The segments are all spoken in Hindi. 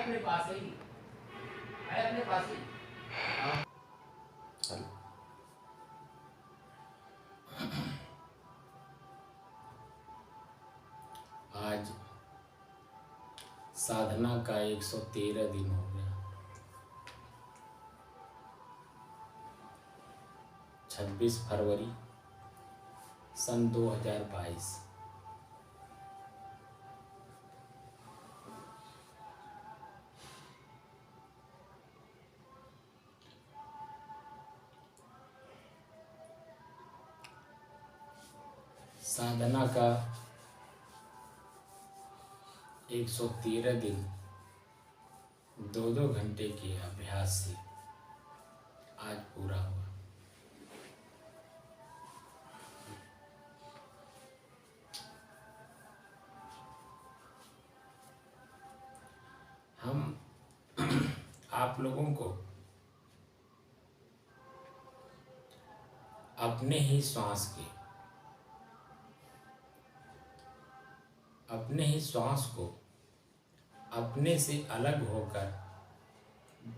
अपने पास ही है, अपने पास ही। आज साधना का 113 दिन हो गया। 26 फरवरी सन 2022। साधना का 113 दिन 2-2 घंटे के अभ्यास से आज पूरा हुआ। हम आप लोगों को अपने ही श्वास को अपने से अलग होकर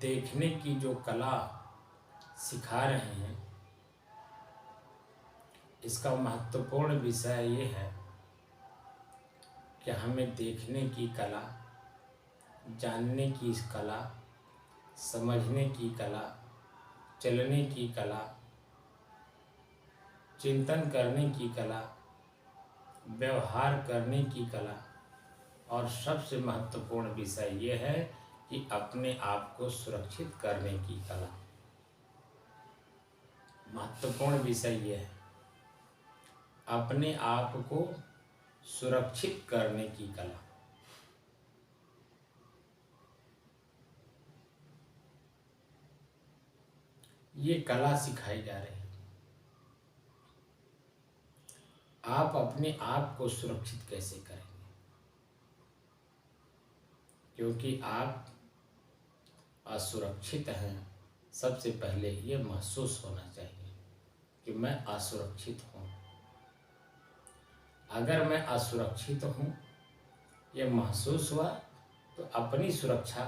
देखने की जो कला सिखा रहे हैं, इसका महत्वपूर्ण विषय ये है कि हमें देखने की कला, जानने की कला, समझने की कला, चलने की कला, चिंतन करने की कला, व्यवहार करने की कला, और सबसे महत्वपूर्ण विषय ये है कि अपने आप को सुरक्षित करने की कला। महत्वपूर्ण विषय ये है, अपने आप को सुरक्षित करने की कला। ये कला सिखाई जा रही है। आप अपने आप को सुरक्षित कैसे करेंगे? क्योंकि आप असुरक्षित हैं। सबसे पहले ये महसूस होना चाहिए कि मैं असुरक्षित हूँ। अगर मैं असुरक्षित हूँ, ये महसूस हुआ, तो अपनी सुरक्षा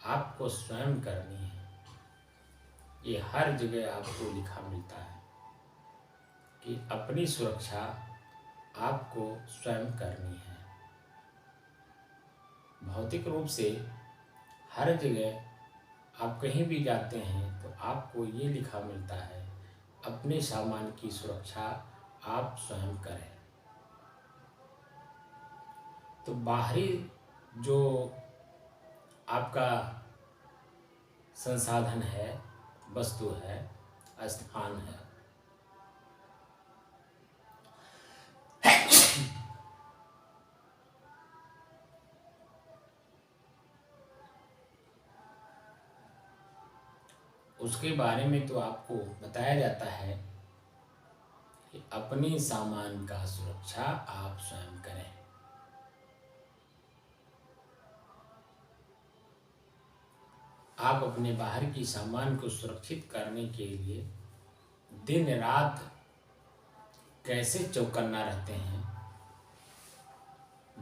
आपको स्वयं करनी है। ये हर जगह आपको लिखा मिलता है कि अपनी सुरक्षा आपको स्वयं करनी है। भौतिक रूप से हर जगह आप कहीं भी जाते हैं तो आपको ये लिखा मिलता है, अपने सामान की सुरक्षा आप स्वयं करें। तो बाहरी जो आपका संसाधन है, वस्तु है, स्थान है, उसके बारे में तो आपको बताया जाता है कि अपने सामान का सुरक्षा आप स्वयं करें। आप अपने बाहर की सामान को सुरक्षित करने के लिए दिन रात कैसे चौकन्ना रहते हैं।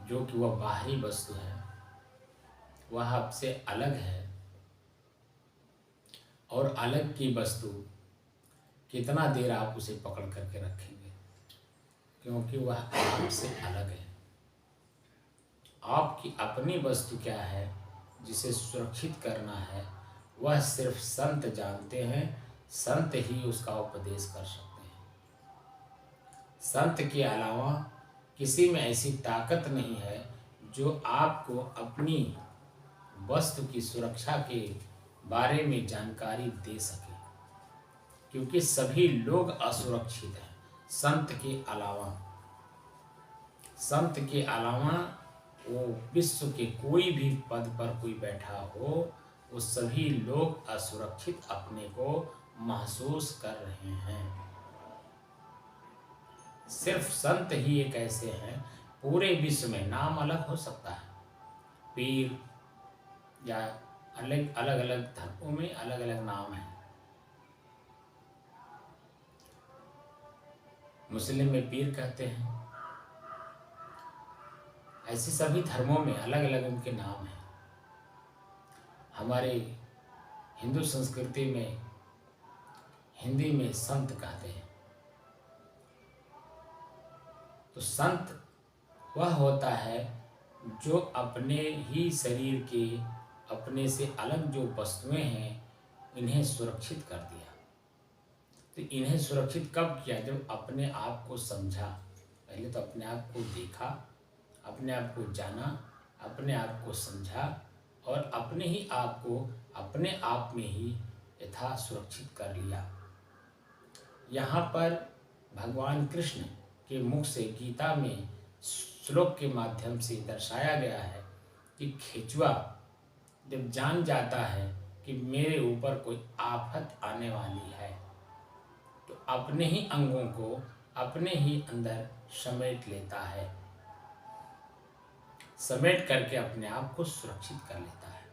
जो कि वह बाहरी वस्तु है, वह आपसे अलग है, और अलग की वस्तु कितना देर आप उसे पकड़ करके रखेंगे, क्योंकि वह आपसे अलग है। आपकी अपनी वस्तु क्या है जिसे सुरक्षित करना है, वह सिर्फ संत जानते हैं। संत ही उसका उपदेश कर सकते हैं। संत के अलावा किसी में ऐसी ताकत नहीं है जो आपको अपनी वस्तु की सुरक्षा के बारे में जानकारी दे सके, क्योंकि सभी लोग असुरक्षित हैं संत के अलावा। संत के अलावा वो विश्व के कोई भी पद पर कोई बैठा हो, वो सभी लोग असुरक्षित अपने को महसूस कर रहे हैं। सिर्फ संत ही एक ऐसे हैं, पूरे विश्व में नाम अलग हो सकता है, पीर या अलग अलग धर्मों में अलग अलग नाम है। मुस्लिम में पीर कहते हैं, ऐसे सभी धर्मों में अलग अलग उनके नाम हैं। हमारे हिंदू संस्कृति में हिंदी में संत कहते हैं। तो संत वह होता है जो अपने ही शरीर के अपने से अलग जो वस्तुएं हैं इन्हें सुरक्षित कर दिया। तो इन्हें सुरक्षित कब किया? जब अपने आप को समझा। पहले तो अपने आप को देखा, अपने आप को जाना, अपने आप को समझा और अपने ही आप को अपने आप में ही यथा सुरक्षित कर लिया। यहाँ पर भगवान कृष्ण के मुख से गीता में श्लोक के माध्यम से दर्शाया गया है कि खेचुआ जब जान जाता है कि मेरे ऊपर कोई आफत आने वाली है तो अपने ही अंगों को अपने ही अंदर समेट लेता है, समेट करके अपने आप को सुरक्षित कर लेता है।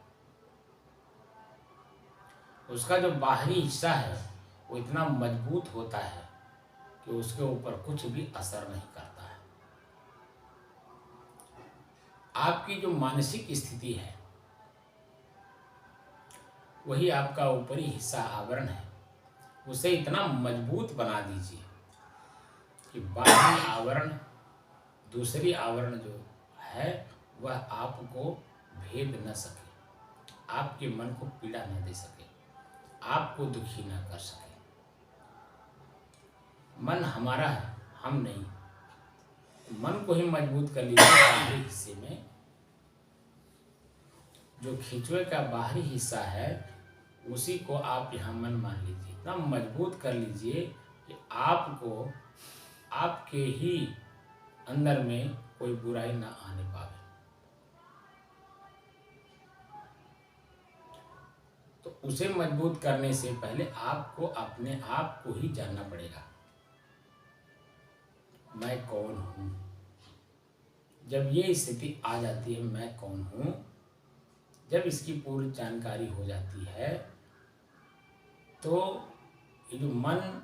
उसका जो बाहरी हिस्सा है वो इतना मजबूत होता है कि उसके ऊपर कुछ भी असर नहीं करता है। आपकी जो मानसिक स्थिति है वही आपका ऊपरी हिस्सा आवरण है, उसे इतना मजबूत बना दीजिए कि बाहरी आवरण दूसरी आवरण जो है वह आपको भेद न सके, आपके मन को पीड़ा न दे सके, आपको दुखी न कर सके। मन हमारा है, हम नहीं। मन को ही मजबूत कर लीजिए। बाहरी हिस्से में जो खिंचुए का बाहरी हिस्सा है उसी को आप यहाँ मन मान लीजिए, इतना मजबूत कर लीजिए कि आपको आपके ही अंदर में कोई बुराई ना आने पावे। तो उसे मजबूत करने से पहले आपको अपने आप को ही जानना पड़ेगा, मैं कौन हूँ। जब ये स्थिति आ जाती है मैं कौन हूँ, जब इसकी पूरी जानकारी हो जाती है तो ये जो मन,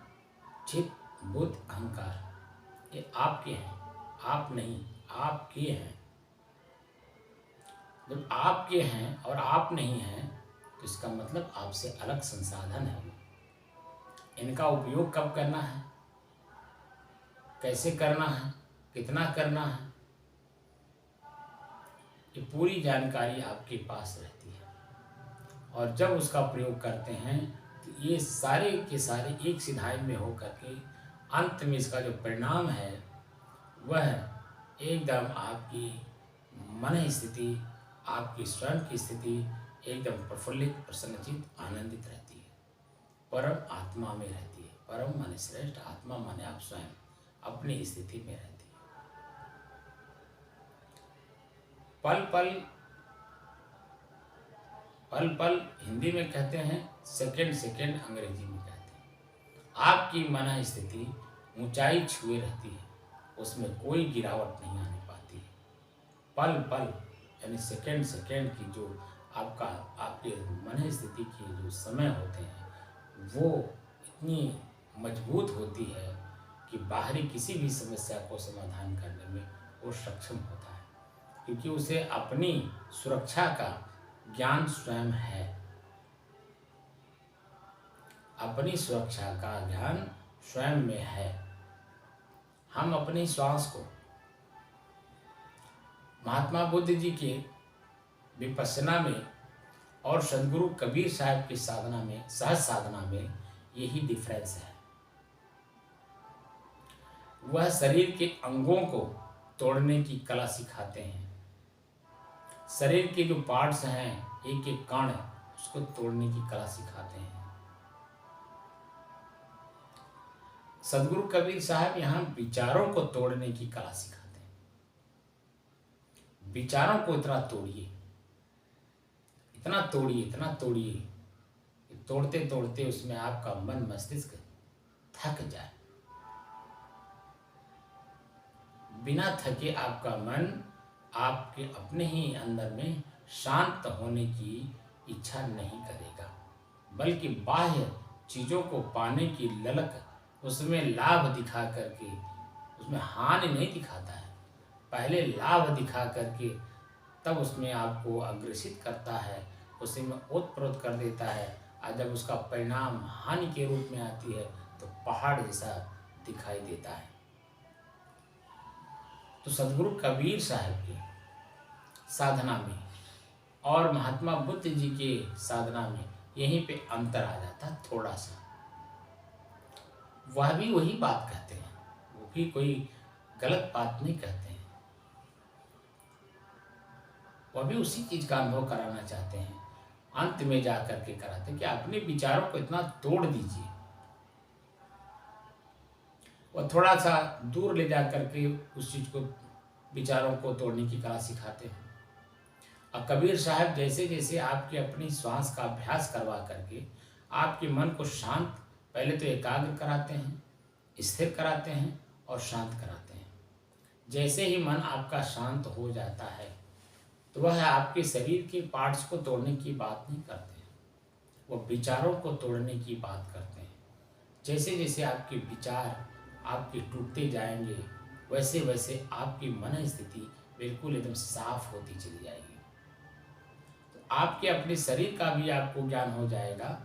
चित्त, बुद्ध, अहंकार ये आपके हैं, आप नहीं, आपके हैं। जब आपके हैं और आप नहीं हैं तो इसका मतलब आपसे अलग संसाधन है। इनका उपयोग कब करना है, कैसे करना है, कितना करना है, ये पूरी जानकारी आपके पास रहती है। और जब उसका प्रयोग करते हैं तो ये सारे के सारे एक सिधाई में हो करके अंत में इसका जो परिणाम है वह एकदम आपकी मन स्थिति, आपकी स्वयं की स्थिति एकदम प्रफुल्लित, प्रसन्नचित, आनंदित रहती है, परम आत्मा में रहती है। परम माने श्रेष्ठ, आत्मा माने आप स्वयं अपनी स्थिति में रहती है। पल पल हिंदी में कहते हैं, सेकंड सेकंड अंग्रेजी में कहते हैं। आपकी मन स्थिति ऊंचाई छुए रहती है, उसमें कोई गिरावट नहीं आने पाती है। पल पल यानी सेकंड सेकंड की जो आपके मन स्थिति के जो समय होते हैं वो इतनी मजबूत होती है कि बाहरी किसी भी समस्या को समाधान करने में वो सक्षम होता है, क्योंकि उसे अपनी सुरक्षा का ज्ञान स्वयं है। अपनी सुरक्षा का ज्ञान स्वयं में है। हम अपनी श्वास को महात्मा बुद्ध जी के विपश्यना में और सदगुरु कबीर साहब की साधना में, सहज साधना में यही डिफरेंस है। वह शरीर के अंगों को तोड़ने की कला सिखाते हैं। शरीर के जो पार्ट्स हैं, एक एक कण, उसको तोड़ने की कला सिखाते हैं। सदगुरु कबीर साहब यहाँ विचारों को तोड़ने की कला सिखाते हैं। विचारों को इतना तोड़िए, इतना तोड़िए, इतना तोड़िए, तोड़ते तोड़ते उसमें आपका मन मस्तिष्क थक जाए। बिना थके आपका मन आपके अपने ही अंदर में शांत होने की इच्छा नहीं करेगा, बल्कि बाह्य चीजों को पाने की ललक, उसमें लाभ दिखा करके, उसमें हानि नहीं दिखाता है, पहले लाभ दिखा करके तब उसमें आपको अग्रसित करता है, उसी में ओतप्रोत कर देता है, और जब उसका परिणाम हानि के रूप में आती है तो पहाड़ जैसा दिखाई देता है। तो सदगुरु कबीर साहब की साधना में और महात्मा बुद्ध जी के साधना में यहीं पे अंतर आ जाता है थोड़ा सा। वह भी वही बात कहते हैं, वो भी कोई गलत बात नहीं कहते हैं, वह भी उसी चीज का अनुभव कराना चाहते हैं। अंत में जाकर के कराते हैं कि अपने विचारों को इतना तोड़ दीजिए, वह थोड़ा सा दूर ले जा करके उस चीज को, विचारों को तोड़ने की कला सिखाते हैं। और कबीर साहब जैसे जैसे आपके अपनी श्वास का अभ्यास करवा करके आपके मन को शांत, पहले तो एकाग्र कराते हैं, स्थिर कराते हैं और शांत कराते हैं। जैसे ही मन आपका शांत हो जाता है तो वह आपके शरीर के पार्ट्स को तोड़ने की बात नहीं करते हैं, वह विचारों को तोड़ने की बात करते हैं। जैसे जैसे आपके विचार आपके टूटते जाएंगे वैसे वैसे आपकी मन स्थिति बिल्कुल एकदम साफ होती चली जाएगी। तो आपके अपने शरीर का भी आपको ज्ञान हो जाएगा।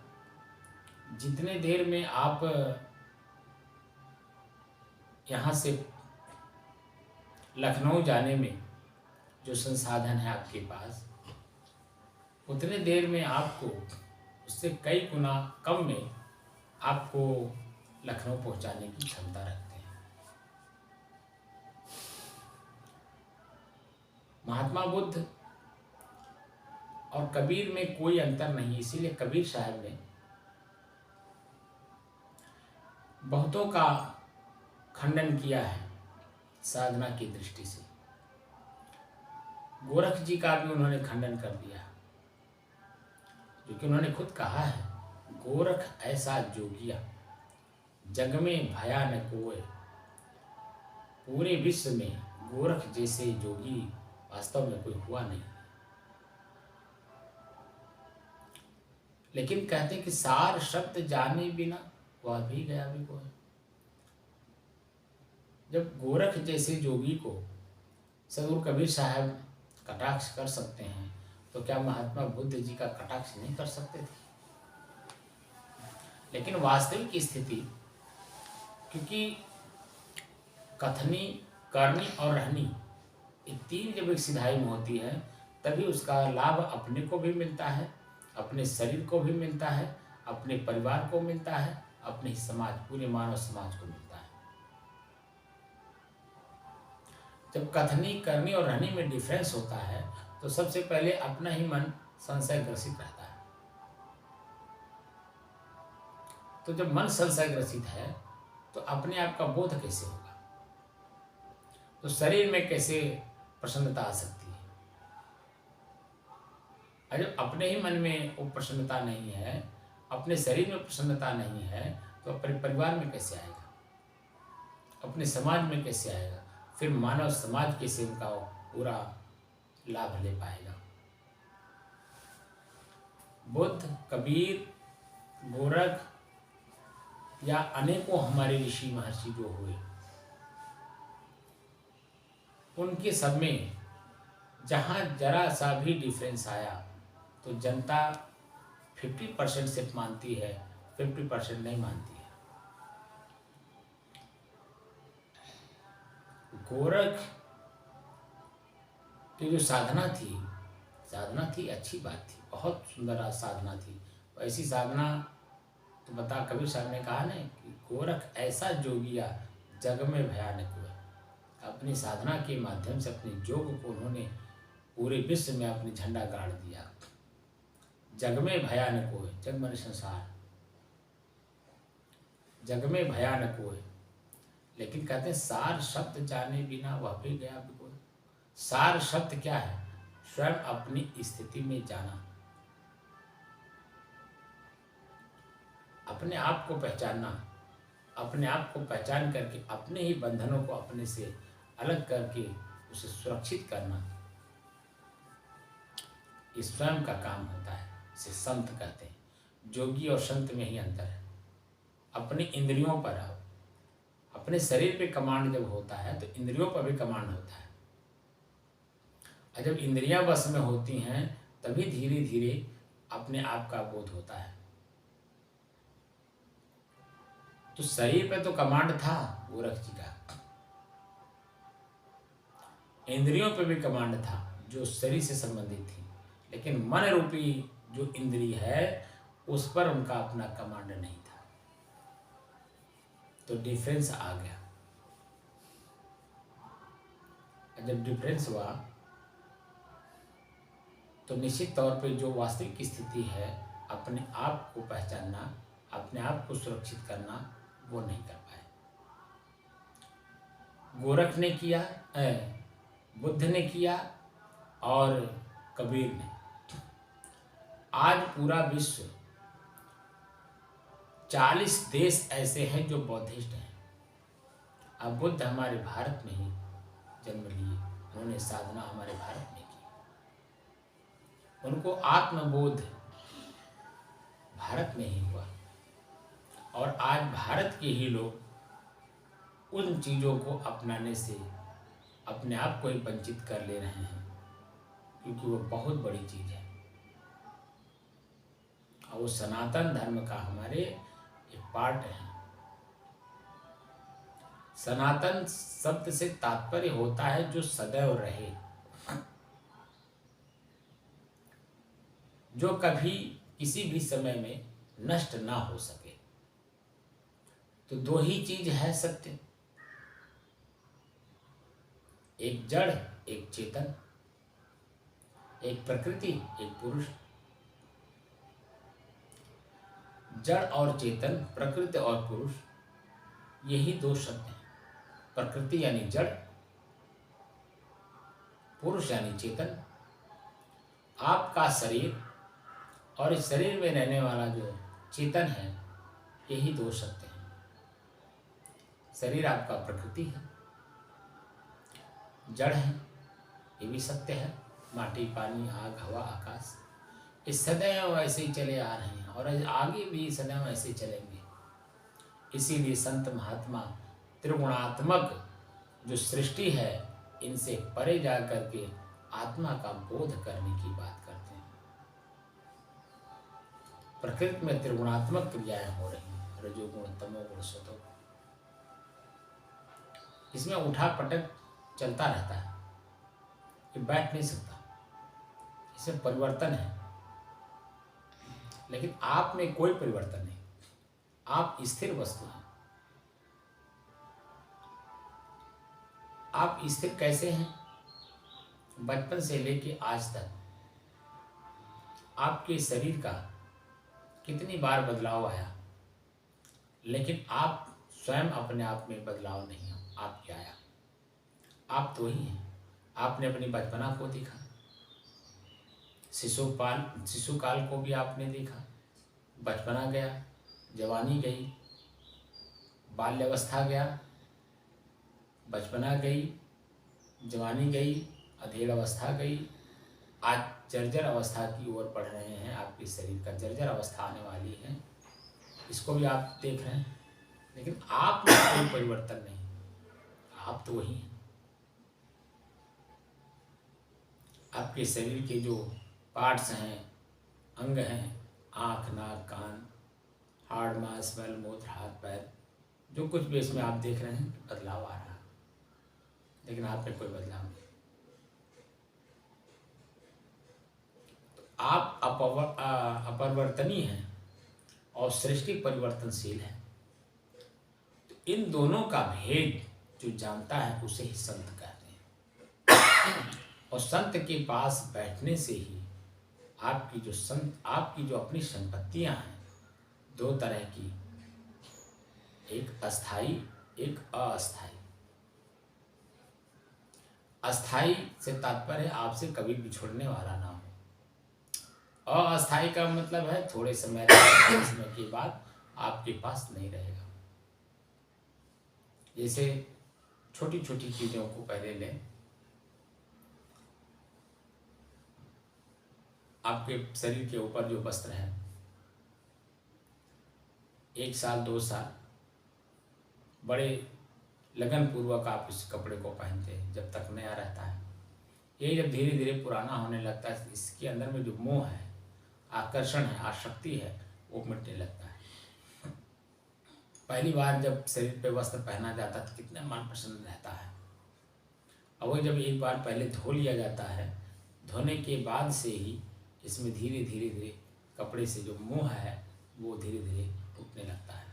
जितने देर में आप यहाँ से लखनऊ जाने में जो संसाधन है आपके पास, उतने देर में आपको उससे कई गुना कम में आपको लखनऊ पहुंचाने की क्षमता रखते हैं। महात्मा बुद्ध और कबीर में कोई अंतर नहीं, इसीलिए कबीर साहब ने बहुतों का खंडन किया है साधना की दृष्टि से। गोरख जी का भी उन्होंने खंडन कर दिया, क्योंकि उन्होंने खुद कहा है, गोरख ऐसा जोगिया जग में भया न कोय, पूरे विश्व में गोरख जैसे जोगी वास्तव में कोई हुआ नहीं। लेकिन कहते हैं कि सार शब्द जाने बिना वह भी गया भी कोई। जब गोरख जैसे जोगी को सदगुरु कबीर साहब कटाक्ष कर सकते हैं तो क्या महात्मा बुद्ध जी का कटाक्ष नहीं कर सकते थे? लेकिन वास्तविक स्थिति, क्योंकि कथनी, करनी और रहनी, ये तीन जब एक सिधाई में होती है तभी उसका लाभ अपने को भी मिलता है, अपने शरीर को भी मिलता है, अपने परिवार को मिलता है, अपने समाज, पूरे मानव समाज को मिलता है। जब कथनी, करनी और रहनी में डिफरेंस होता है तो सबसे पहले अपना ही मन संशय ग्रसित रहता है। तो जब मन संशय ग्रसित है तो अपने आप का बोध कैसे होगा? तो शरीर में कैसे प्रसन्नता आ सकती है? और जब अपने ही मन में वो प्रसन्नता नहीं है, अपने शरीर में प्रसन्नता नहीं है, तो अपने परिवार में कैसे आएगा? अपने समाज में कैसे आएगा? फिर मानव समाज कैसे उनका पूरा लाभ ले पाएगा? बुद्ध, कबीर, गोरख या अनेकों हमारे ऋषि महर्षि जो हुए, उनके सब में जहाँ जरा सा भी डिफरेंस आया तो जनता 50% सिर्फ मानती है, 50% नहीं मानती है। गोरख की जो साधना थी अच्छी बात थी, बहुत सुंदर साधना थी। ऐसी साधना तो बता, कबीर साहब ने कहा ना कि गोरख ऐसा जोगिया जग में भयानक हुआ। अपनी साधना के माध्यम से अपने योग को उन्होंने पूरे विश्व में अपनी झंडा गाड़ दिया। जग में भयानक हुए, जग मन संसार, जग में भयानक हुए। लेकिन कहते हैं सार शब्द जाने बिना वह भी गया भी कोई। सार शब्द क्या है? स्वयं अपनी स्थिति में जाना, अपने आप को पहचानना, अपने आप को पहचान करके अपने ही बंधनों को अपने से अलग करके उसे सुरक्षित करना, ये स्वयं का काम होता है। इसे संत कहते हैं। जोगी और संत में ही अंतर है। अपनी इंद्रियों पर, अपने शरीर पे कमांड जब होता है तो इंद्रियों पर भी कमांड होता है। और जब इंद्रियां वश में होती हैं तभी धीरे धीरे अपने आप का बोध होता है। तो शरीर पे तो कमांड था गोरख जी का, इंद्रियों पे भी कमांड था जो शरीर से संबंधित थी, लेकिन मन रूपी जो इंद्रिय है उस पर उनका अपना कमांड नहीं था। तो डिफरेंस आ गया। जब डिफरेंस हुआ तो निश्चित तौर पे जो वास्तविक स्थिति है, अपने आप को पहचानना, अपने आप को सुरक्षित करना, वो नहीं कर पाए। गोरख ने किया, बुद्ध ने किया और कबीर ने। आज पूरा विश्व 40 देश ऐसे हैं जो बौद्धिस्ट हैं। अब बुद्ध हमारे भारत में ही जन्म लिए, उन्होंने साधना हमारे भारत में की, उनको आत्मबोध भारत में ही हुआ। और आज भारत के ही लोग उन चीज़ों को अपनाने से अपने आप को ही वंचित कर ले रहे हैं, क्योंकि वो बहुत बड़ी चीज़ है और वो सनातन धर्म का हमारे एक पार्ट है। सनातन शब्द से तात्पर्य होता है जो सदैव रहे, जो कभी किसी भी समय में नष्ट ना हो सके। तो दो ही चीज है सत्य, एक जड़ एक चेतन, एक प्रकृति एक पुरुष। जड़ और चेतन, प्रकृति और पुरुष, यही दो शब्द हैं। प्रकृति यानी जड़, पुरुष यानी चेतन। आपका शरीर और इस शरीर में रहने वाला जो चेतन है, यही दो सत्य हैं। शरीर आपका प्रकृति है, जड़ है, ये भी सत्य है। माटी, पानी, आग, हवा, आकाश, ये सदैव ऐसे ही चले आ रहे हैं और आगे भी सदैव ऐसे ही चलेंगे। इसीलिए संत महात्मा त्रिगुणात्मक जो सृष्टि है, इनसे परे जा करके आत्मा का बोध करने की बात करते हैं। प्रकृति में त्रिगुणात्मक क्रियाएं हो रही हैं, रजोगुण, तमोगुण, सतोगुण। इसमें उठा पटक चलता रहता है, ये बैठ नहीं सकता, इसमें परिवर्तन है। लेकिन आप में कोई परिवर्तन नहीं, आप स्थिर वस्तु हैं। आप स्थिर कैसे हैं? बचपन से लेके आज तक आपके शरीर का कितनी बार बदलाव आया, लेकिन आप स्वयं अपने आप में बदलाव नहीं हो। आप क्या आया? आप तो ही हैं। आपने अपनी बचपना को देखा, शिशुकाल को भी आपने देखा। बचपना गया, जवानी गई, बाल्यावस्था गया, बचपना गई, जवानी गई, अधेड़ अवस्था गई। आज जर्जर अवस्था की ओर बढ़ रहे हैं। आपके शरीर का जर्जर अवस्था आने वाली है, इसको भी आप देख रहे हैं। लेकिन आप में कोई परिवर्तन नहीं, आप तो वही हैं। आपके शरीर के जो पार्ट्स हैं, अंग हैं, आँख, नाक, कान, हाड़, मांस, मल, मूत्र, हाथ, पैर, जो कुछ भी इसमें आप देख रहे हैं, बदलाव आ रहा है, लेकिन आप में कोई बदलाव नहीं। तो आप अपरिवर्तनीय हैं और सृष्टि परिवर्तनशील है। तो इन दोनों का भेद जो जानता है, उसे ही संत कहते हैं। और संत के पास बैठने से ही आपकी जो अपनी संपत्तियां हैं, दो तरह की, एक अस्थाई, एक अस्थाई। अस्थाई से तात्पर्य आपसे कभी बिछुड़ने वाला ना हो। अस्थाई का मतलब है थोड़े समय के बाद आपके पास नहीं रहेगा। जैसे छोटी छोटी चीजों को पहले लें, आपके शरीर के ऊपर जो वस्त्र है, 1 साल 2 साल बड़े लगन पूर्वक आप इस कपड़े को पहनते हैं, जब तक नया रहता है। ये जब धीरे धीरे पुराना होने लगता है, इसके अंदर में जो मोह है आकर्षण है, आसक्ति है, वो मिटने लगता है। पहली बार जब शरीर पे वस्त्र पहना जाता है तो कितना मन प्रसन्न रहता है, और वो जब एक बार पहले धो लिया जाता है, धोने के बाद से ही इसमें धीरे धीरे धीरे कपड़े से जो मोह है वो धीरे धीरे टूटने लगता है।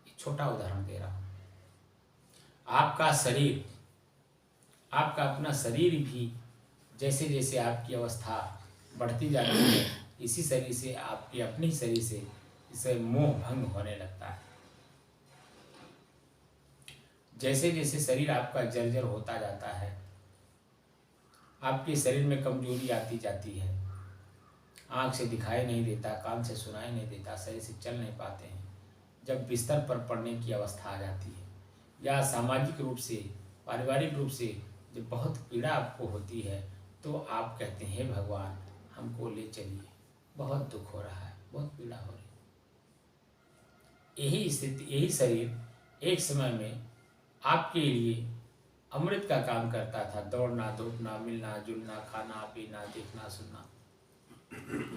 एक छोटा उदाहरण दे रहा हूँ। आपका शरीर, आपका अपना शरीर भी जैसे जैसे आपकी अवस्था बढ़ती जाती है, इसी शरीर से आपके अपने ही शरीर से इसे मोह भंग होने लगता है। जैसे जैसे शरीर आपका जर्जर होता जाता है, आपके शरीर में कमजोरी आती जाती है, आँख से दिखाई नहीं देता, कान से सुनाई नहीं देता, शरीर से चल नहीं पाते हैं, जब बिस्तर पर पड़ने की अवस्था आ जाती है, या सामाजिक रूप से, पारिवारिक रूप से जब बहुत पीड़ा आपको होती है, तो आप कहते हैं, हे भगवान हमको ले चलिए, बहुत दुख हो रहा है, बहुत पीड़ा हो रही है। यही स्थिति, यही शरीर एक समय में आपके लिए अमृत का काम करता था। दौड़ना, धूपना, मिलना जुलना, खाना पीना, देखना सुनना,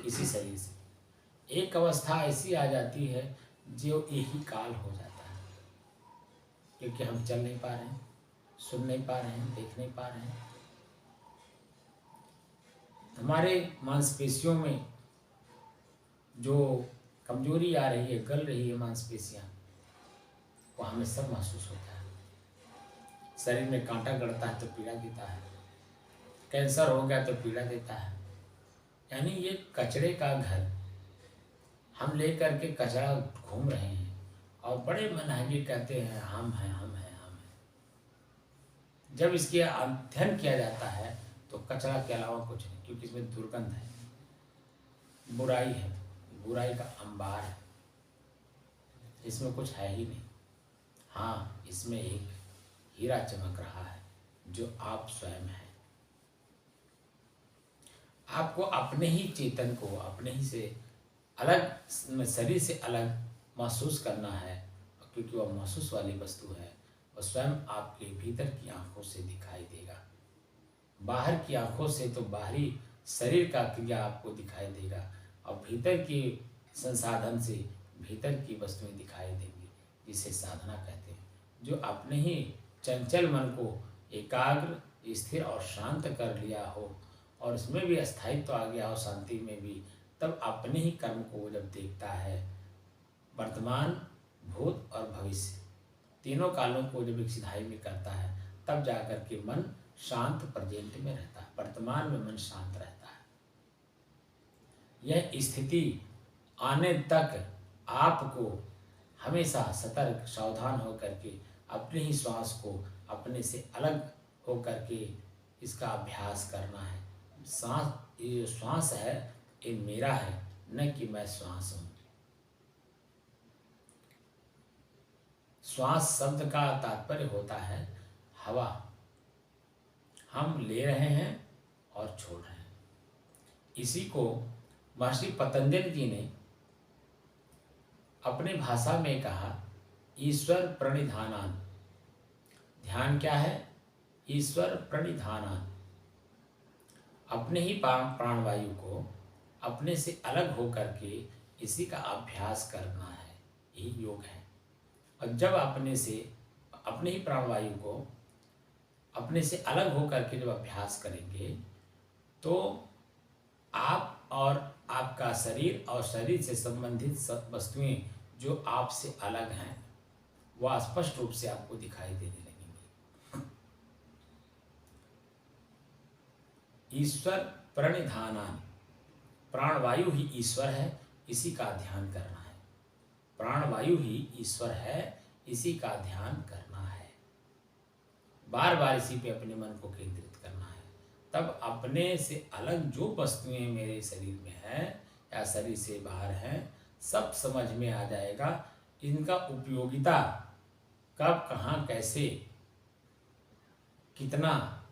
इसी शरीर से एक अवस्था ऐसी आ जाती है जो यही काल हो जाता है, क्योंकि हम चल नहीं पा रहे हैं, सुन नहीं पा रहे हैं, देख नहीं पा रहे हैं। हमारे मांसपेशियों में जो कमजोरी आ रही है, गल रही है मांसपेशियां, वो हमें सब महसूस होता है। शरीर में कांटा गड़ता है तो पीड़ा देता है, कैंसर हो गया तो पीड़ा देता है। यानी ये कचरे का घर हम लेकर के कचरा घूम रहे हैं, और बड़े मनहगी कहते हैं हम हैं, हम हैं, हम हैं। जब इसके अध्ययन किया जाता है तो कचरा के अलावा कुछ नहीं, क्योंकि इसमें दुर्गंध है, बुराई है, बुराई का अंबार है, इसमें कुछ है ही नहीं। हाँ, इसमें एक हीरा चमक रहा है जो आप स्वयं हैं। आपको अपने ही चेतन को अपने ही से अलग, शरीर से अलग महसूस करना है, क्योंकि वह महसूस वाली वस्तु है, वह स्वयं आपके भीतर की आंखों से दिखाई देगा। बाहर की आंखों से तो बाहरी शरीर का क्रिया आपको दिखाई देगा, और भीतर की संसाधन से भीतर की वस्तुएं दिखाई देंगी, जिसे साधना कहते हैं। जो अपने ही चंचल मन को एकाग्र, स्थिर और शांत कर लिया हो, और उसमें भी अस्थायित्व आ गया हो, शांति में भी, तब अपने ही कर्म को जब देखता है, वर्तमान, भूत और भविष्य तीनों कालों को जब एक सिधाई में करता है, तब जाकर के मन शांत प्रेजेंट में रहता है, वर्तमान में मन शांत रहता है। यह स्थिति आने तक आपको हमेशा सतर्क, सावधान होकर के अपने ही श्वास को अपने से अलग होकर के इसका अभ्यास करना है। सांस, ये श्वास है, ये मेरा है, न कि मैं श्वास हूँ। श्वास शब्द का तात्पर्य होता है हवा, हम ले रहे हैं और छोड़ रहे हैं। इसी को महर्षि पतंजलि जी ने अपने भाषा में कहा, ईश्वर प्रणिधानान। ध्यान क्या है? ईश्वर प्रणिधानान। अपने ही प्राणवायु को अपने से अलग होकर के इसी का अभ्यास करना है, यही योग है। और जब अपने ही प्राणवायु को अपने से अलग होकर के जब अभ्यास करेंगे, तो आप और आपका शरीर और शरीर से संबंधित सब वस्तुएं जो आपसे अलग हैं, वह स्पष्ट रूप से आपको दिखाई देने लगेंगी। ईश्वर प्रणिधानानि, प्राणवायु ही ईश्वर है, इसी का ध्यान करना है। प्राणवायु ही ईश्वर है, इसी का ध्यान करना है। बार बार इसी पे अपने मन को केंद्रित करना है। तब अपने से अलग जो वस्तुएं मेरे शरीर में हैं या शरीर से बाहर हैं, सब समझ में आ जाएगा। इनका उपयोगिता कब, कहाँ, कैसे, कितना,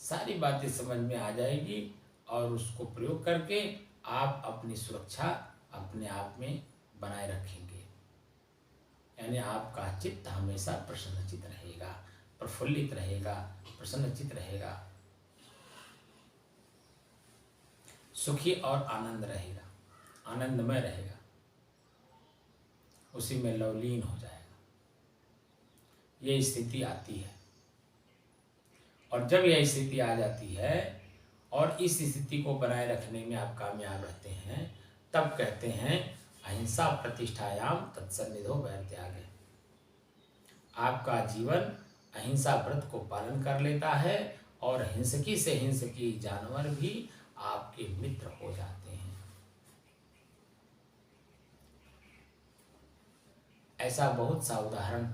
सारी बातें समझ में आ जाएगी, और उसको प्रयोग करके आप अपनी सुरक्षा अपने आप में बनाए रखेंगे। यानी आपका चित्त हमेशा प्रसन्नचित रहेगा, प्रफुल्लित रहेगा, प्रसन्नचित रहेगा। सुखी और आनंद रहेगा, आनंदमय रहेगा, उसी में लवलीन हो जाएगा। ये स्थिति आती है, और जब यह स्थिति आ जाती है और इस स्थिति को बनाए रखने में आप कामयाब रहते हैं, तब कहते हैं अहिंसा प्रतिष्ठायाम तत्सन्निधो वैरत्यागे। आपका जीवन अहिंसा व्रत को पालन कर लेता है और हिंसकी से हिंसकी जानवर भी आपके मित्र हो जाते हैं। ऐसा बहुत सा उदाहरण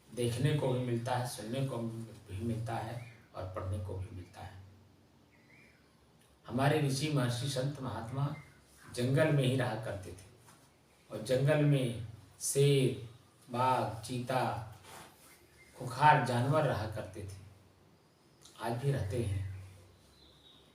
देखने को भी मिलता है, सुनने को भी मिलता है और पढ़ने को भी मिलता है। हमारे ऋषि महर्षि संत महात्मा जंगल में ही रहा करते थे, और जंगल में शेर, बाघ, चीता, खुंखार जानवर रहा करते थे, आज भी रहते हैं।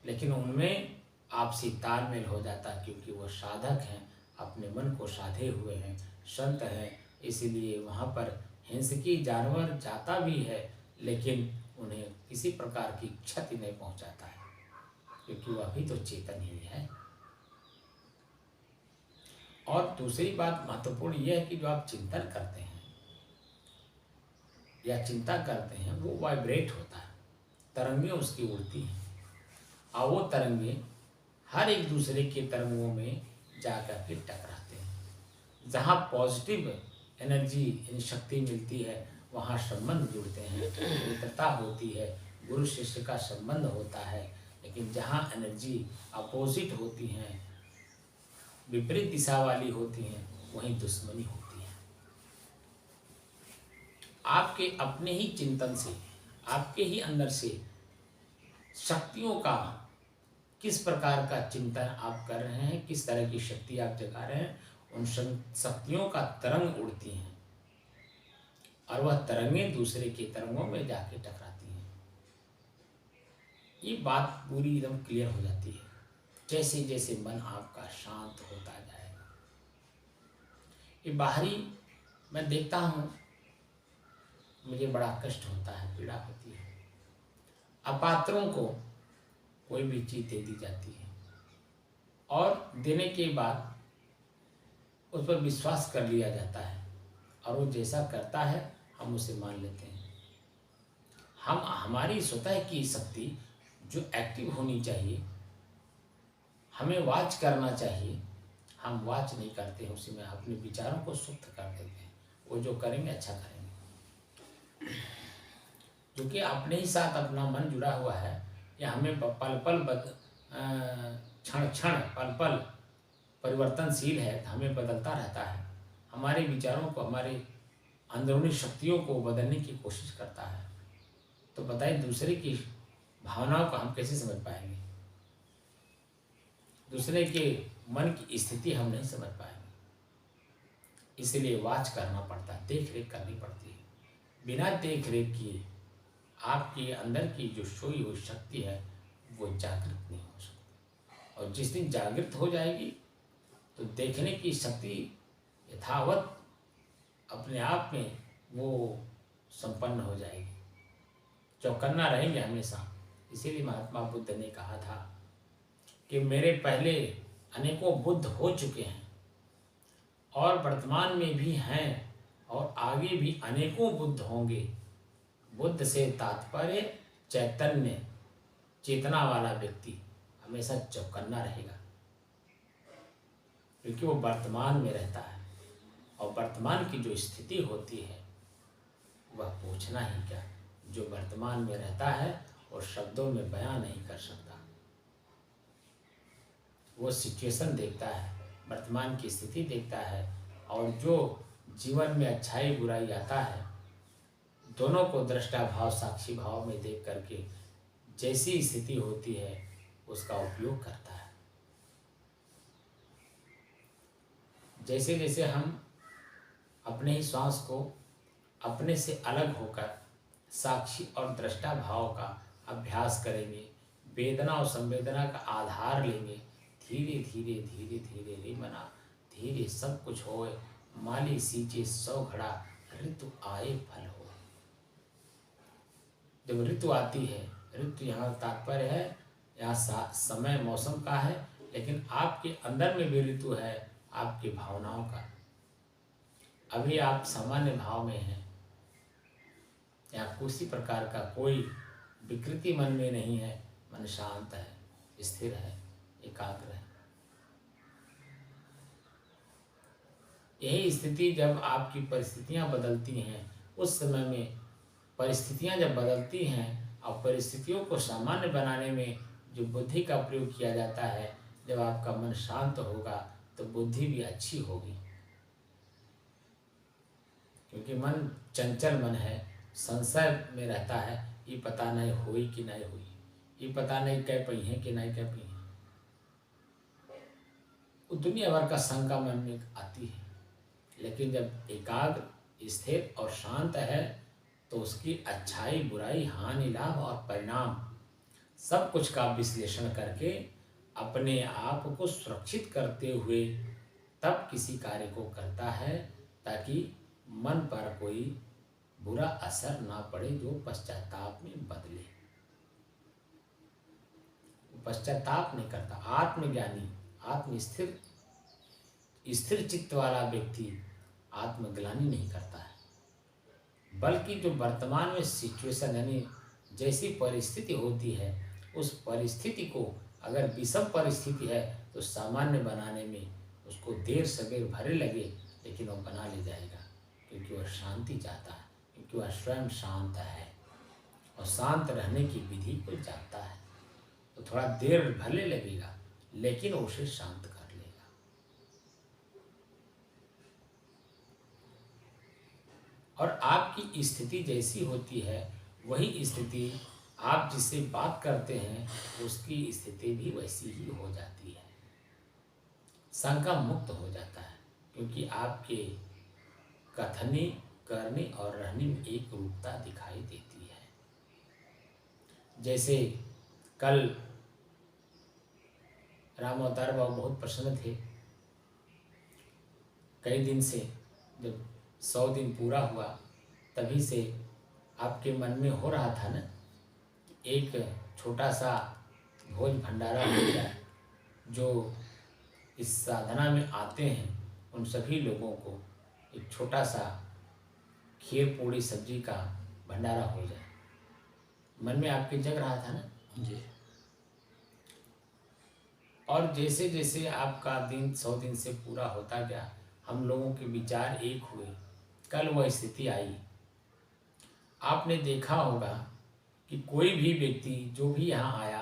लेकिन उनमें आपसी तालमेल हो जाता, क्योंकि वो साधक हैं, अपने मन को साधे हुए हैं, संत हैं, इसीलिए वहाँ पर हिंसकी जानवर जाता भी है लेकिन उन्हें किसी प्रकार की क्षति नहीं पहुँचाता है, क्योंकि वह भी तो चेतन ही है। और दूसरी बात महत्वपूर्ण यह है कि जो आप चिंतन करते हैं या चिंता करते हैं, वो वाइब्रेट होता है, तरंगें उसकी उड़ती हैं, और वो तरंगें हर एक दूसरे के तरंगों में जाकर के टकराते हैं। जहाँ पॉजिटिव एनर्जी यानी शक्ति मिलती है, वहाँ संबंध जुड़ते हैं, मित्रता होती है, गुरु शिष्य का संबंध होता है। लेकिन जहाँ एनर्जी अपोजिट होती हैं, विपरीत दिशा वाली होती हैं, वहीं दुश्मनी होती है। आपके अपने ही चिंतन से, आपके ही अंदर से शक्तियों का किस प्रकार का चिंतन आप कर रहे हैं, किस तरह की शक्ति आप जगा रहे हैं, उन शक्तियों का तरंग उड़ती हैं और वह तरंगें दूसरे के तरंगों में जाके टकराती हैं। ये बात पूरी एकदम क्लियर हो जाती है जैसे जैसे मन आपका शांत होता जाएगा। ये बाहरी मैं देखता हूँ, मुझे बड़ा कष्ट होता है, पीड़ा होती है। अपात्रों को कोई भी चीज़ दे दी जाती है और देने के बाद उस पर विश्वास कर लिया जाता है, और वो जैसा करता है हम उसे मान लेते हैं। हम हमारी स्वतः की शक्ति जो एक्टिव होनी चाहिए, हमें वॉच करना चाहिए, हम वॉच नहीं करते हैं, उसी में अपने विचारों को सुप्त कर देते हैं। वो जो करेंगे अच्छा करेंगे, क्योंकि अपने ही साथ अपना मन जुड़ा हुआ है, या हमें पल पल क्षण क्षण पल पल परिवर्तनशील है, हमें बदलता रहता है। हमारे विचारों को, हमारे अंदरूनी शक्तियों को बदलने की कोशिश करता है। तो बताइए दूसरे की भावनाओं को हम कैसे समझ पाएंगे? दूसरे के मन की स्थिति हम नहीं समझ पाएंगे। इसलिए वाच करना पड़ता है, देख रेख करनी पड़ती है। बिना देख रेख किए आपके अंदर की जो सोई हुई शक्ति है वो जागृत नहीं हो सकती, और जिस दिन जागृत हो जाएगी तो देखने की शक्ति यथावत अपने आप में वो संपन्न हो जाएगी। चौकन्ना रहेंगे हमेशा। इसीलिए महात्मा बुद्ध ने कहा था कि मेरे पहले अनेकों बुद्ध हो चुके हैं और वर्तमान में भी हैं और आगे भी अनेकों बुद्ध होंगे। बुद्ध से तात्पर्य चैतन्य, चेतना वाला व्यक्ति हमेशा चौकन्ना रहेगा, क्योंकि वो वर्तमान में रहता है, और वर्तमान की जो स्थिति होती है वह पूछना ही क्या। जो वर्तमान में रहता है और शब्दों में बयां नहीं कर सकता, वो सिचुएशन देखता है, वर्तमान की स्थिति देखता है, और जो जीवन में अच्छाई बुराई आता है दोनों को दृष्टा भाव साक्षी भाव में देख करके जैसी स्थिति होती है उसका उपयोग करता है। जैसे जैसे हम अपने ही श्वास को अपने से अलग होकर साक्षी और दृष्टा भाव का अभ्यास करेंगे, वेदना और संवेदना का आधार लेंगे, धीरे धीरे धीरे धीरे रे मना धीरे सब कुछ होए, माली सींचे 100 घड़ा, ऋतु आए फल हो। जब ऋतु आती है, ऋतु यहाँ तात्पर्य है यहाँ समय मौसम का है, लेकिन आपके अंदर में भी ऋतु है आपकी भावनाओं का। अभी आप सामान्य भाव में हैं, यहाँ किसी प्रकार का कोई विकृति मन में नहीं है, मन शांत है, स्थिर है, एकाग्र है। यही स्थिति जब आपकी परिस्थितियां बदलती हैं, उस समय में परिस्थितियां जब बदलती हैं और परिस्थितियों को सामान्य बनाने में जो बुद्धि का प्रयोग किया जाता है, जब आपका मन शांत होगा तो बुद्धि भी अच्छी होगी। क्योंकि मन चंचल मन है, संशय में रहता है, ये पता नहीं हुई कि नहीं हुई, ये पता नहीं कह पई है कि नहीं कह पई है। वो दुनिया भर का शंका मन में आती है। लेकिन जब एकाग्र, स्थिर और शांत है तो उसकी अच्छाई, बुराई, हानि, लाभ और परिणाम सब कुछ का विश्लेषण करके अपने आप को सुरक्षित करते हुए तब किसी कार्य को करता है, ताकि मन पर कोई बुरा असर ना पड़े जो पश्चाताप में बदले। पश्चाताप नहीं करता। आत्मज्ञानी, आत्मस्थिर, स्थिर चित्त वाला व्यक्ति आत्मग्लानि नहीं करता है, बल्कि जो वर्तमान में सिचुएशन यानी जैसी परिस्थिति होती है, उस परिस्थिति को अगर विषम परिस्थिति है तो सामान्य बनाने में उसको देर सवेर भरे लगे, लेकिन वो बना ले जाएगा, क्योंकि वह शांति चाहता है, क्योंकि वह स्वयं शांत है और शांत रहने की विधि को जानता है। तो थोड़ा देर भले लगेगा, लेकिन उसे शांत कर लेगा। और आपकी स्थिति जैसी होती है, वही स्थिति आप जिससे बात करते हैं उसकी स्थिति भी वैसी ही हो जाती है। शंका मुक्त हो जाता है, क्योंकि आपके कथनी, करने और रहने में एक रूपता दिखाई देती है। जैसे कल राम अवतार बाबू बहुत प्रसन्न थे। कई दिन से, जब 100 दिन पूरा हुआ तभी से आपके मन में हो रहा था ना, एक छोटा सा भोज भंडारा हो जाए, जो इस साधना में आते हैं उन सभी लोगों को एक छोटा सा खीर पूड़ी सब्जी का भंडारा हो जाए। मन में आपके जग रहा था ना जी। और जैसे जैसे आपका दिन 100 दिन से पूरा होता गया, हम लोगों के विचार एक हुए। कल वह स्थिति आई। आपने देखा होगा कि कोई भी व्यक्ति जो भी यहाँ आया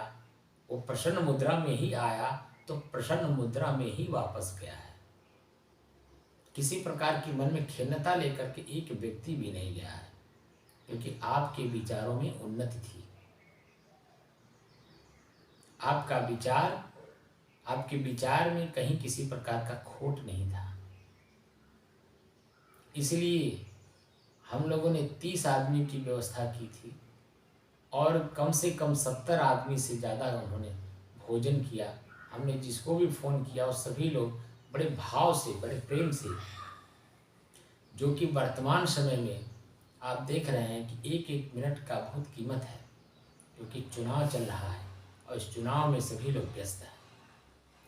वो प्रसन्न मुद्रा में ही आया, तो प्रसन्न मुद्रा में ही वापस गया है। किसी प्रकार की मन में खिन्नता लेकर के एक व्यक्ति भी नहीं गया है, क्योंकि आपके विचारों में उन्नति थी। आपका विचार, आपके विचार में कहीं किसी प्रकार का खोट नहीं था। इसलिए हम लोगों ने 30 आदमी की व्यवस्था की थी और कम से कम 70 आदमी से ज़्यादा उन्होंने भोजन किया। हमने जिसको भी फ़ोन किया और सभी लोग बड़े भाव से, बड़े प्रेम से, जो कि वर्तमान समय में आप देख रहे हैं कि एक एक मिनट का बहुत कीमत है, क्योंकि चुनाव चल रहा है और इस चुनाव में सभी लोग व्यस्त हैं।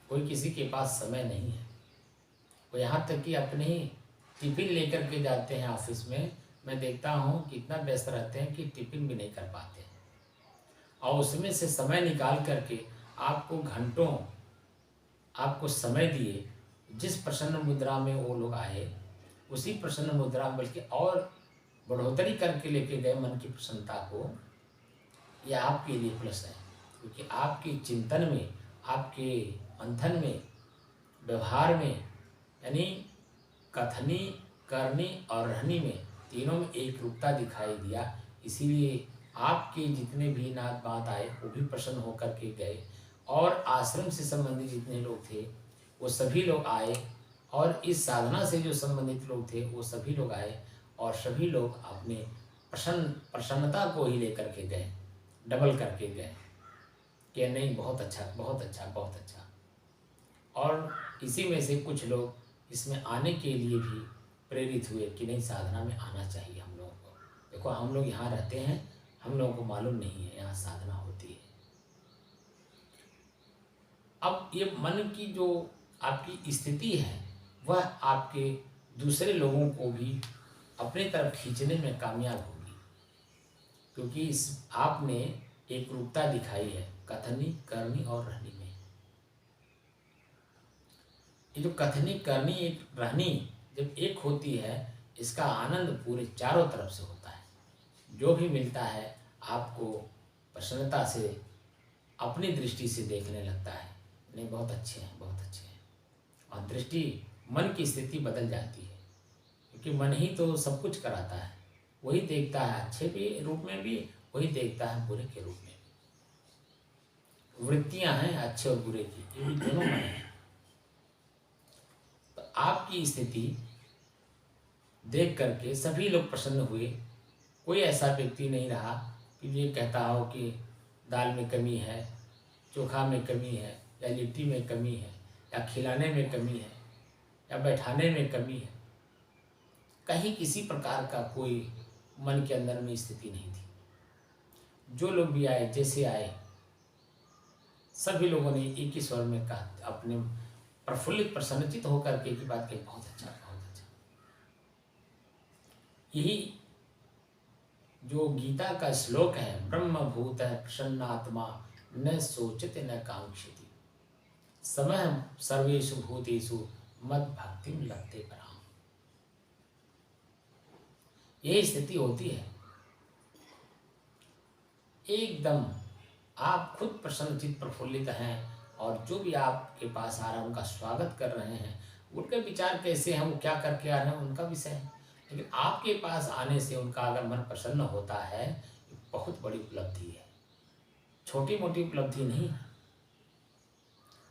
कोई किसी के पास समय नहीं है। वो यहाँ तक कि अपने ही टिफिन लेकर के जाते हैं ऑफिस में। मैं देखता हूँ कि इतना व्यस्त रहते हैं कि टिफिन भी नहीं कर पाते, और उसमें से समय निकाल करके आपको घंटों आपको समय दिए। जिस प्रसन्न मुद्रा में वो लोग आए, उसी प्रसन्न मुद्रा में बल्कि और बढ़ोतरी करके लेके गए मन की प्रसन्नता को। यह आपके लिए प्लस है, क्योंकि आपके चिंतन में, आपके मंथन में, व्यवहार में, यानी कथनी, करनी और रहनी में, तीनों में एक रूपता दिखाई दिया। इसीलिए आपके जितने भी नात बात आए वो भी प्रसन्न होकर के गए, और आश्रम से संबंधित जितने लोग थे वो सभी लोग आए, और इस साधना से जो संबंधित लोग थे वो सभी लोग आए, और सभी लोग अपने प्रसन्नता को ही लेकर के गए, डबल करके गए कि नहीं बहुत अच्छा, बहुत अच्छा, बहुत अच्छा। और इसी में से कुछ लोग इसमें आने के लिए भी प्रेरित हुए कि नहीं, साधना में आना चाहिए हम लोगों को। देखो, हम लोग यहाँ रहते हैं, हम लोगों को मालूम नहीं है यहाँ साधना होती है। अब ये मन की जो आपकी स्थिति है वह आपके दूसरे लोगों को भी अपनी तरफ खींचने में कामयाब होगी, क्योंकि इस आपने एक रूपता दिखाई है कथनी, करनी और रहनी में। ये जो कथनी, करनी, एक रहनी जब एक होती है, इसका आनंद पूरे चारों तरफ से होता है। जो भी मिलता है आपको प्रसन्नता से अपनी दृष्टि से देखने लगता है, नहीं बहुत अच्छे हैं, बहुत अच्छे हैं। और दृष्टि, मन की स्थिति बदल जाती है, क्योंकि मन ही तो सब कुछ कराता है। वही देखता है अच्छे भी रूप में भी, वही देखता है बुरे के रूप में भी। वृत्तियां हैं अच्छे और बुरे की, ये भी दोनों मन है। तो आपकी स्थिति देख करके सभी लोग प्रसन्न हुए। कोई ऐसा व्यक्ति नहीं रहा कि ये कहता हो कि दाल में कमी है, चोखा में कमी है, या लिट्टी में कमी है, या खिलाने में कमी है, या बैठाने में कमी है। कहीं किसी प्रकार का कोई मन के अंदर में स्थिति नहीं थी। जो लोग भी आए, जैसे आए, सभी लोगों ने एक ही स्वर में कहा, अपने प्रफुल्लित प्रसन्नचित होकर के की बात कही, बहुत अच्छा, बहुत अच्छा। यही जो गीता का श्लोक है, ब्रह्म भूत है प्रसन्नात्मा न सोचते न कांक्षति समय सर्वेषु भूतेषु मद भक्ति लगते पराम। यही स्थिति होती है। एकदम आप खुद प्रसन्नचित प्रफुल्लित हैं, और जो भी आपके पास आ रहा है उनका स्वागत कर रहे हैं। उनके विचार कैसे हैं, वो क्या करके आ रहे हैं, उनका विषय है। लेकिन आपके पास आने से उनका अगर मन प्रसन्न होता है, ये बहुत बड़ी उपलब्धि है, छोटी मोटी उपलब्धि नहीं है।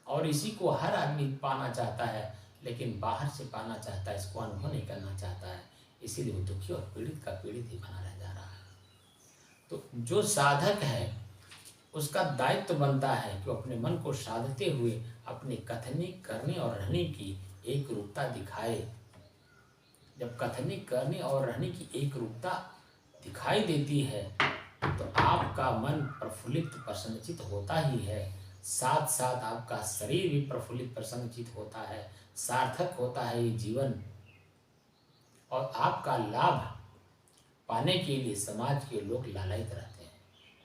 और इसी को हर आदमी पाना चाहता है, लेकिन बाहर से पाना चाहता है, इसको अनुभव नहीं करना चाहता है। इसीलिए वो दुखी और पीड़ित का पीड़ित ही बना रह जा रहा है। तो जो साधक है उसका दायित्व बनता है कि वो अपने मन को साधते हुए अपनी कथनी, करनी और रहनी की एक रूपता दिखाए। जब कथनी, करनी और रहनी की एक रूपता दिखाई देती है तो आपका मन प्रफुल्लित प्रसन्नचित होता ही है। साथ साथ आपका शरीर भी प्रफुल्लित प्रसन्नचित होता है, सार्थक होता है ये जीवन। और आपका लाभ पाने के लिए समाज के लोग लालायित रहते हैं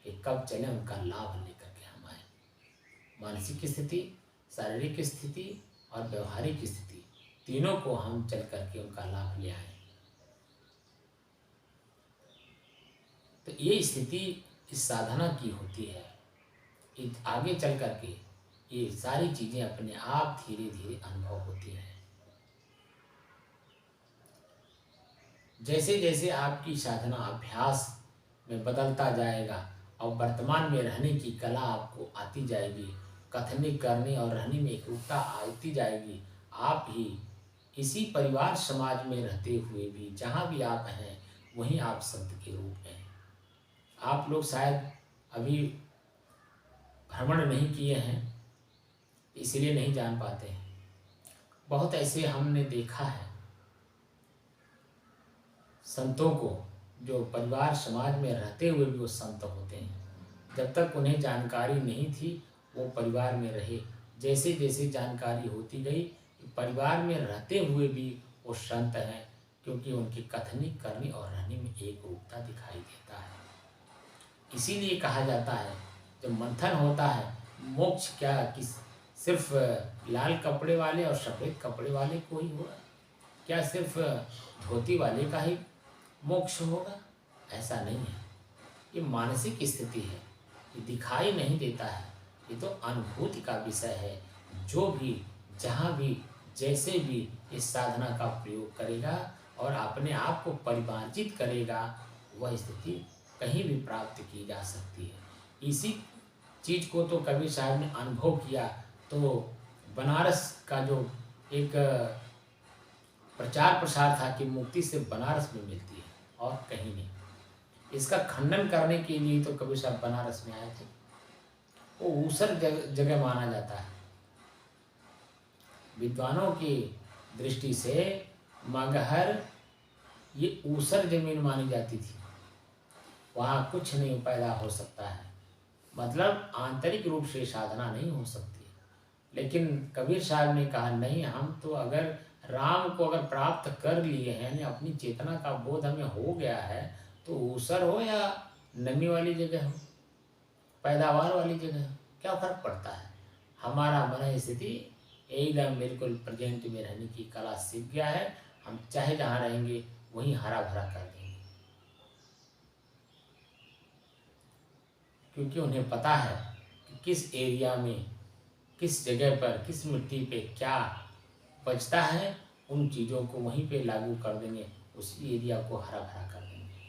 कि कब चले उनका लाभ लेकर के हम आए। मानसिक स्थिति, शारीरिक स्थिति और व्यवहारिक स्थिति, तीनों को हम चल करके उनका लाभ ले आए। तो ये स्थिति इस साधना की होती है। आगे चल करके ये सारी चीजें अपने आप धीरे धीरे अनुभव होती हैं। जैसे जैसे आपकी साधना अभ्यास में बदलता जाएगा और वर्तमान में रहने की कला आपको आती जाएगी, कथनी, करनी और रहने में एकरूपता आती जाएगी, आप ही इसी परिवार समाज में रहते हुए भी जहाँ भी आप हैं वहीं आप संत के रूप में हैं। आप लोग शायद अभी भ्रमण नहीं किए हैं, इसलिए नहीं जान पाते हैं। बहुत ऐसे हमने देखा है संतों को जो परिवार समाज में रहते हुए भी वो संत होते हैं। जब तक उन्हें जानकारी नहीं थी वो परिवार में रहे, जैसे जैसे जानकारी होती गई परिवार में रहते हुए भी वो संत हैं, क्योंकि उनकी कथनी, करनी और रहनी में एक रूपता दिखाई देता है। इसीलिए कहा जाता है जब मंथन होता है, मोक्ष क्या किस सिर्फ लाल कपड़े वाले और सफ़ेद कपड़े वाले को ही होगा? क्या सिर्फ धोती वाले का ही मोक्ष होगा? ऐसा नहीं है। ये मानसिक स्थिति है, ये दिखाई नहीं देता है, ये तो अनुभूति का विषय है। जो भी जहाँ भी जैसे भी इस साधना का प्रयोग करेगा और अपने आप को परिमार्जित करेगा, वह स्थिति कहीं भी प्राप्त की जा सकती है। इसी चीज़ को तो कबीर साहब ने अनुभव किया। तो बनारस का जो एक प्रचार प्रसार था कि मुक्ति सिर्फ बनारस में मिलती है और कहीं नहीं, इसका खंडन करने के लिए तो कबीर साहब बनारस में आए थे। वो ऊसर जगह माना जाता है विद्वानों की दृष्टि से। मगहर ये ऊसर जमीन मानी जाती थी, वहाँ कुछ नहीं पैदा हो सकता है, मतलब आंतरिक रूप से साधना नहीं हो सकती। लेकिन कबीर साहब ने कहा नहीं, हम तो अगर राम को अगर प्राप्त कर लिए हैं, यानी अपनी चेतना का बोध हमें हो गया है, तो ऊसर हो या नमी वाली जगह हो, पैदावार वाली जगह हो, क्या फर्क पड़ता है। हमारा मन स्थिति एकदम बिल्कुल प्रेजेंट में रहने की कला सीख गया है। हम चाहे जहाँ रहेंगे वहीं हरा भरा कर देंगे, क्योंकि उन्हें पता है कि किस एरिया में, किस जगह पर, किस मिट्टी पे क्या बचता है, उन चीज़ों को वहीं पे लागू कर देंगे, उस एरिया को हरा भरा कर देंगे।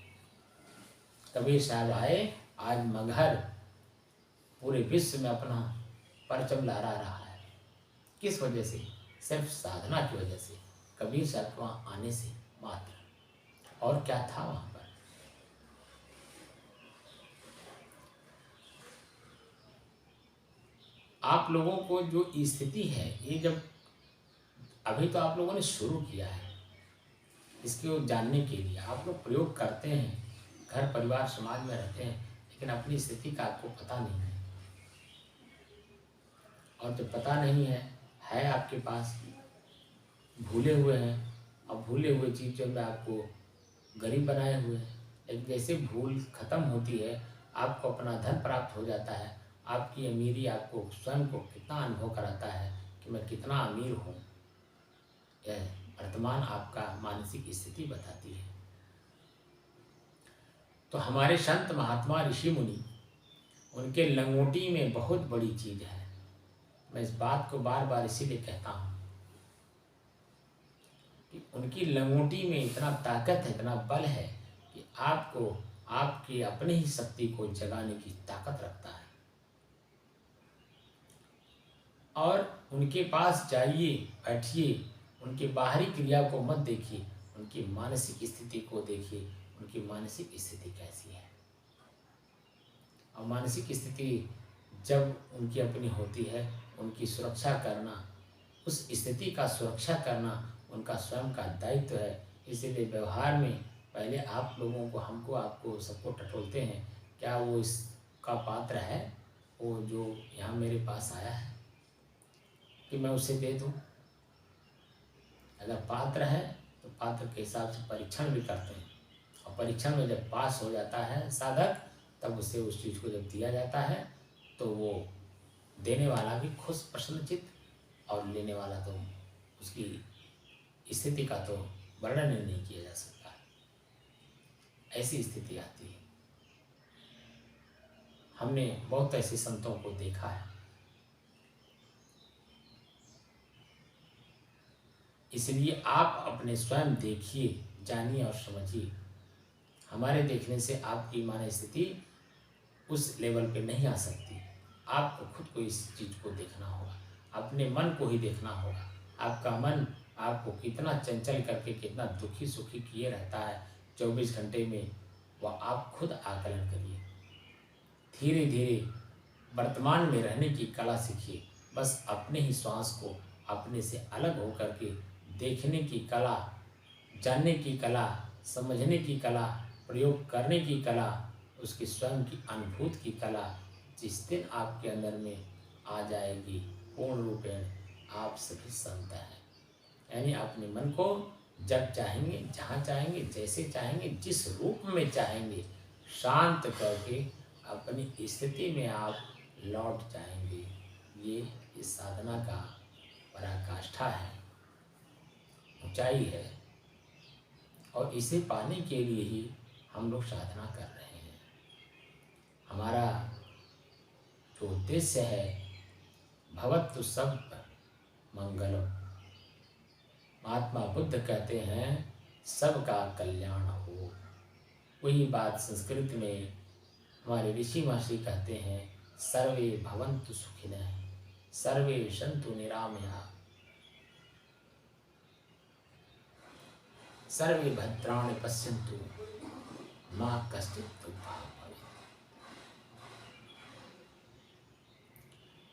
कबीर साहब आए, आज मगहर पूरे विश्व में अपना परचम लहरा रहा है। किस वजह से? सिर्फ साधना की वजह से, कबीर साहब के वहाँ आने से मात्र। और क्या था वहाँ पर? आप लोगों को जो स्थिति है, ये जब अभी तो आप लोगों ने शुरू किया है, इसको जानने के लिए आप लोग प्रयोग करते हैं, घर परिवार समाज में रहते हैं, लेकिन अपनी स्थिति का आपको पता नहीं है। और जब पता नहीं है आपके पास, भूले हुए हैं, अब भूले हुए चीज़ जब आपको गरीब बनाए हुए हैं। लेकिन जैसे भूल खत्म होती है, आपको अपना धन प्राप्त हो जाता है, आपकी अमीरी आपको स्वयं को कितना अनुभव कराता है कि मैं कितना अमीर हूँ, यह वर्तमान आपका मानसिक स्थिति बताती है। तो हमारे संत महात्मा ऋषि मुनि, उनके लंगोटी में बहुत बड़ी चीज़ है। मैं इस बात को बार बार इसीलिए कहता हूँ कि उनकी लंगोटी में इतना ताकत है, इतना बल है कि आपको आपकी अपनी ही शक्ति को जगाने की ताकत रखता है। और उनके पास जाइए, बैठिए, उनकी बाहरी क्रिया को मत देखिए, उनकी मानसिक स्थिति को देखिए, उनकी मानसिक स्थिति कैसी है। और मानसिक स्थिति जब उनकी अपनी होती है, उनकी सुरक्षा करना, उस स्थिति का सुरक्षा करना उनका स्वयं का दायित्व है। इसीलिए व्यवहार में पहले आप लोगों को, हमको, आपको, सबको टटोलते हैं, क्या वो इसका पात्र है, वो जो यहाँ मेरे पास आया है, कि मैं उसे दे दूँ। अगर पात्र है तो पात्र के हिसाब से परीक्षण भी करते हैं, और परीक्षण में जब पास हो जाता है साधक, तब उसे उस चीज़ को जब दिया जाता है तो वो देने वाला भी खुश प्रसन्नचित्त, और लेने वाला तो उसकी स्थिति का तो वर्णन ही नहीं किया जा सकता। ऐसी स्थिति आती है। हमने बहुत ऐसे संतों को देखा है। इसलिए आप अपने स्वयं देखिए, जानिए और समझिए। हमारे देखने से आपकी मानसिक स्थिति उस लेवल पे नहीं आ सकती। आपको खुद को इस चीज़ को देखना होगा, अपने मन को ही देखना होगा। आपका मन आपको कितना चंचल करके, कितना दुखी सुखी किए रहता है 24 घंटे में, वह आप खुद आकलन करिए। धीरे धीरे वर्तमान में रहने की कला सीखिए। बस अपने ही श्वास को अपने से अलग होकर के देखने की कला, जानने की कला, समझने की कला, प्रयोग करने की कला, उसकी स्वयं की अनुभूति की कला जिस दिन आपके अंदर में आ जाएगी, पूर्ण रूपेण आप सभी संत हैं। यानी अपने मन को जब चाहेंगे, जहाँ चाहेंगे, जैसे चाहेंगे, जिस रूप में चाहेंगे, शांत करके अपनी स्थिति में आप लौट जाएंगे। ये इस साधना का पराकाष्ठा है, ऊंचाई है, और इसे पाने के लिए ही हम लोग साधना कर रहे हैं। हमारा जो उद्देश्य है, भवतु सब मंगलम। महात्मा बुद्ध कहते हैं सबका कल्याण हो। वही बात संस्कृत में हमारे ऋषि महर्षि कहते हैं, सर्वे भवन्तु सुखिनः, सर्वे सन्तु निरामया, सर्वे भद्राणि पश्यन्तु मा कश्चित् दुःखं भवेत्।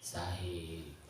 साहेब।